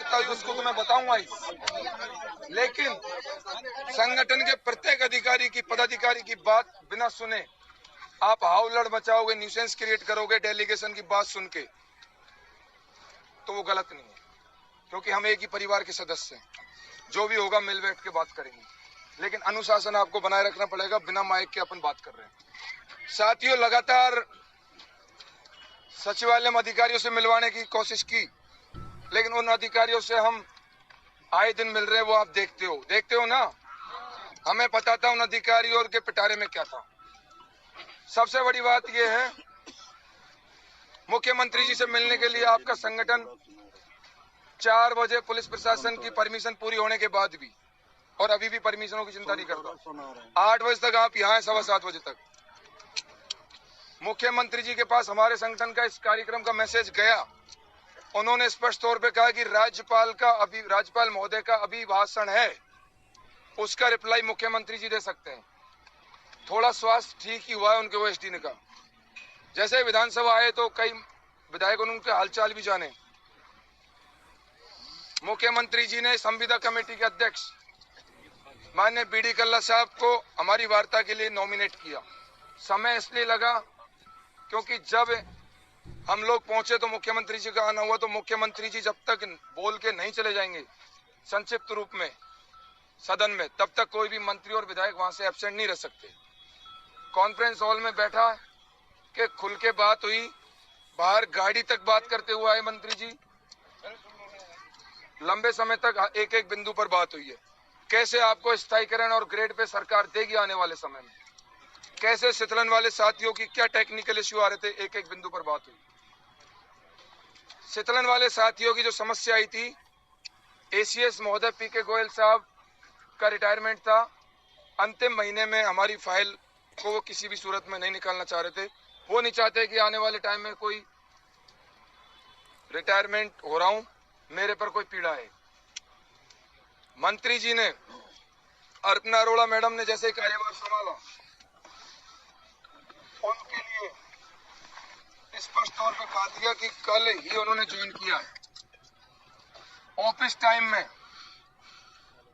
आवश्यकता होगी उसको तो मैं बताऊंगा ही, लेकिन संगठन के प्रत्येक अधिकारी की पदाधिकारी की बात बिना सुने आप हाउलड़ मचाओगे, न्यूसेंस क्रिएट करोगे डेलीगेशन की बात सुन के, तो वो गलत नहीं है, क्योंकि हम एक ही परिवार के सदस्य हैं। जो भी होगा मिल बैठ के बात करेंगे, लेकिन अनुशासन आपको बनाए रखना पड़ेगा। बिना माइक के अपन बात कर रहे हैं। साथियों, लगातार सचिवालय में अधिकारियों से मिलवाने की कोशिश की, लेकिन उन अधिकारियों से हम आए दिन मिल रहे हैं, वो आप देखते हो ना। हमें पता था उन अधिकारियों के पिटारे में क्या था। सबसे बड़ी बात यह है, मुख्यमंत्री जी से मिलने के लिए आपका संगठन 4 बजे पुलिस प्रशासन की परमिशन पूरी होने के बाद भी, और अभी भी परमिशनों की चिंता नहीं करता, 8 बजे तक आप यहाँ हैं, 7:15 बजे तक। मुख्यमंत्री जी के पास हमारे संगठन का इस कार्यक्रम का मैसेज गया। उन्होंने स्पष्ट तौर पे कहा कि राज्यपाल महोदय का अभिभाषण है, उसका रिप्लाई मुख्यमंत्री जी दे सकते हैं। थोड़ा स्वास्थ्य ठीक ही हुआ है उनके ओएसडी ने कहा। जैसे विधानसभा आए तो कई विधायकों ने उनके हालचाल भी जाने। मुख्यमंत्री जी ने संविदा कमेटी के अध्यक्ष माननीय बीडी कल्ला साहब को हमारी वार्ता के लिए नॉमिनेट किया। समय इसलिए लगा क्योंकि जब हम लोग पहुंचे तो मुख्यमंत्री जी का आना हुआ, तो मुख्यमंत्री जी जब तक बोल के नहीं चले जाएंगे संक्षिप्त रूप में सदन में, तब तक कोई भी मंत्री और विधायक वहां से एब्सेंट नहीं रह सकते। कॉन्फ्रेंस हॉल में बैठा के खुल के बात हुई, बाहर गाड़ी तक बात करते हुए आए मंत्री जी, लंबे समय तक एक एक बिंदु पर बात हुई है। कैसे आपको स्थायीकरण और ग्रेड पे सरकार देगी आने वाले समय में, कैसे शीतलन वाले साथियों की क्या टेक्निकल इश्यू आ रहे थे, एक एक बिंदु पर बात हुई। शीतलन वाले साथियों की जो समस्या आई थी, एसीएस महोदय पीके गोयल साहब का रिटायरमेंट था, अंतिम महीने में हमारी फाइल को वो किसी भी सूरत में नहीं निकालना चाह रहे थे। वो नहीं चाहते कि आने वाले टाइम में कोई रिटायरमेंट हो रहा हूं, मेरे पर कोई पीड़ा है। मंत्री जी ने, अर्पणा अरोड़ा मैडम ने जैसे कार्यभार संभाला, उनके लिए स्पष्ट तौर पर कहा दिया कि कल ही उन्होंने ज्वाइन किया है। ऑफिस टाइम में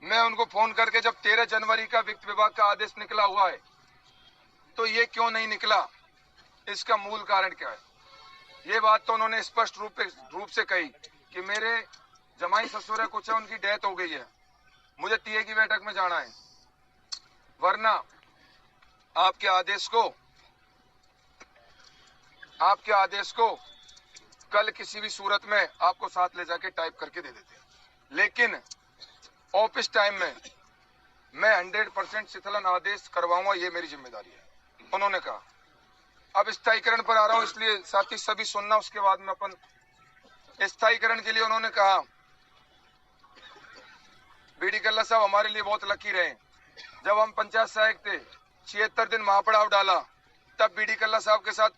मैं उनको फोन करके, जब 13 जनवरी का वित्त विभाग का आदेश निकला हुआ है तो ये क्यों नहीं निकला, इसका मूल कारण क्या है, ये बात तो उन्होंने स्पष्ट रूप से कही कि मेरे जमाई ससुर है कुछ है, उनकी डेथ हो गई है, मुझे टीए की बैठक में जाना है, वरना आपके आदेश को कल किसी भी सूरत में आपको साथ ले जाके टाइप करके दे देते। लेकिन ऑफिस टाइम में मैं 100% शीतलन आदेश करवाऊंगा, ये मेरी जिम्मेदारी है, उन्होंने कहा। अब स्थायीकरण पर आ रहा हूं, इसलिए साथी सभी सुनना, उसके बाद में अपन स्थायीकरण के लिए उन्होंने कहा, बीडी कल्ला साहब हमारे लिए बहुत लकी रहे। जब हम पंचायत सहायक थे, 76 दिन महापड़ाव डाला, तब बीडी कल्ला साहब के साथ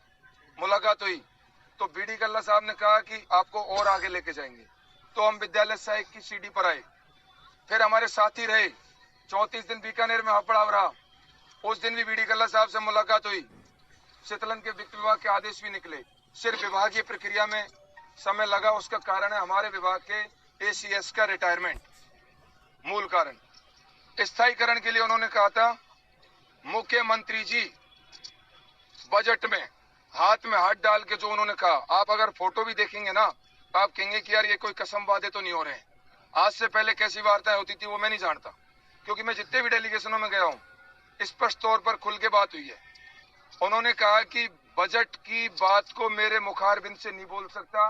मुलाकात हुई, तो बीडी कल्ला साहब ने कहा कि आपको और आगे लेके जाएंगे, तो हम विद्यालय सहायक की सीढ़ी पर आए। फिर हमारे साथी रहे, 34 दिन बीकानेर में महापड़ाव रहा, उस दिन भी बीडी कल्ला साहब से मुलाकात हुई, शीतलन के वित्त विभाग के आदेश भी निकले। सिर्फ विभागीय प्रक्रिया में समय लगा, उसका कारण है हमारे विभाग के एसीएस का रिटायरमेंट, मूल कारण। स्थायीकरण के लिए उन्होंने कहा था, मुख्यमंत्री जी बजट में हाथ में हाथ डाल के जो उन्होंने कहा, आप अगर फोटो भी देखेंगे ना तो आप कहेंगे कि यार ये कोई कसम वादे तो नहीं हो रहे हैं। आज से पहले कैसी वार्ताएं होती थी वो मैं नहीं जानता, क्योंकि मैं जितने भी डेलीगेशनों में गया हूं, स्पष्ट तौर पर खुल के बात हुई है। उन्होंने कहा कि बजट की बात को मेरे मुखारबिंद से नहीं बोल सकता,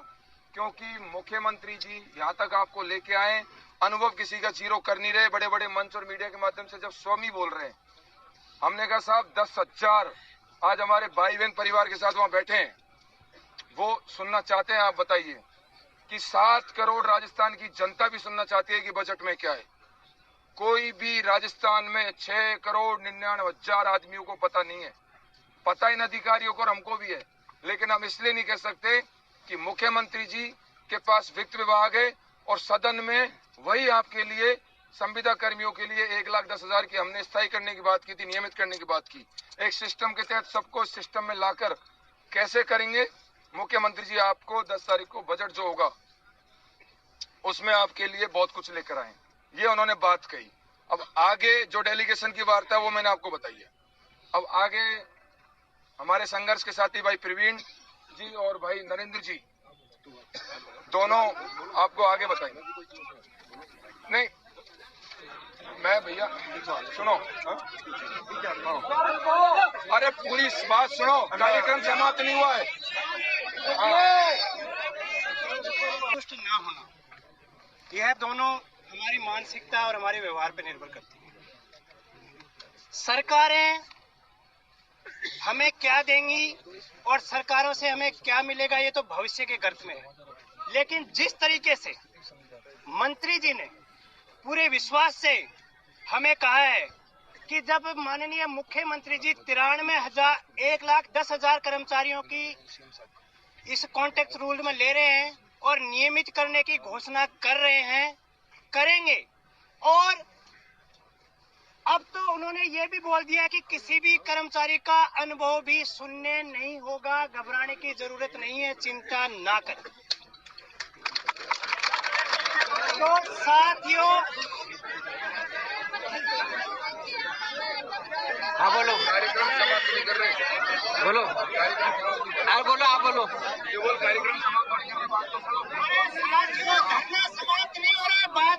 क्योंकि मुख्यमंत्री जी यहाँ तक आपको लेके आए, अनुभव किसी का जीरो कर नहीं रहे, बड़े बड़े मंच और मीडिया के माध्यम से जब स्वयं बोल रहे हैं। हमने कहा साहब 10,000 आज हमारे भाई बहन परिवार के साथ वहां बैठे हैं, वो सुनना चाहते हैं। आप बताइए कि 7 करोड़ राजस्थान की जनता भी सुनना चाहती है कि बजट में क्या है। कोई भी राजस्थान में 6 करोड़ 99,000 आदमियों को पता नहीं है, पता इन अधिकारियों को और हमको भी है, लेकिन हम इसलिए नहीं कह सकते कि मुख्यमंत्री जी के पास वित्त विभाग है और सदन में वही आपके लिए संविदा कर्मियों के लिए 1,10,000 की हमने स्थायी करने की बात की थी, नियमित करने की बात की। एक सिस्टम के तहत सबको सिस्टम में लाकर कैसे करेंगे, मुख्यमंत्री जी आपको 10 तारीख को बजट जो होगा उसमें आपके लिए बहुत कुछ लेकर आए, ये उन्होंने बात कही। अब आगे जो डेलीगेशन की वार्ता है वो मैंने आपको बताई है। अब आगे हमारे संघर्ष के साथी भाई प्रवीण जी और भाई नरेंद्र जी दोनों आपको आगे बताएंगे। नहीं मैं भैया सुनो, अरे पूरी बात सुनो, कार्यक्रम समाप्त नहीं हुआ है। संतुष्ट ना होना, यह दोनों हमारी मानसिकता और हमारे व्यवहार पर निर्भर करती है। सरकारें हमें क्या देंगी और सरकारों से हमें क्या मिलेगा, ये तो भविष्य के गर्त में है। लेकिन जिस तरीके से मंत्री जी ने पूरे विश्वास से हमें कहा है कि जब माननीय मुख्यमंत्री जी 1,10,000 कर्मचारियों की इस कॉन्ट्रैक्ट रूल में ले रहे हैं और नियमित करने की घोषणा कर रहे हैं, करेंगे। और अब तो उन्होंने ये भी बोल दिया कि किसी भी कर्मचारी का अनुभव भी सुनने नहीं होगा, घबराने की जरूरत नहीं है, चिंता ना करें। तो साथियों, हाँ बोलो, कार्यक्रम समाप्त नहीं कर रहे, बोलो, आप बोलो, केवल कार्यक्रम समाप्त होने के बाद तो समाप्त नहीं हो रहा है बात।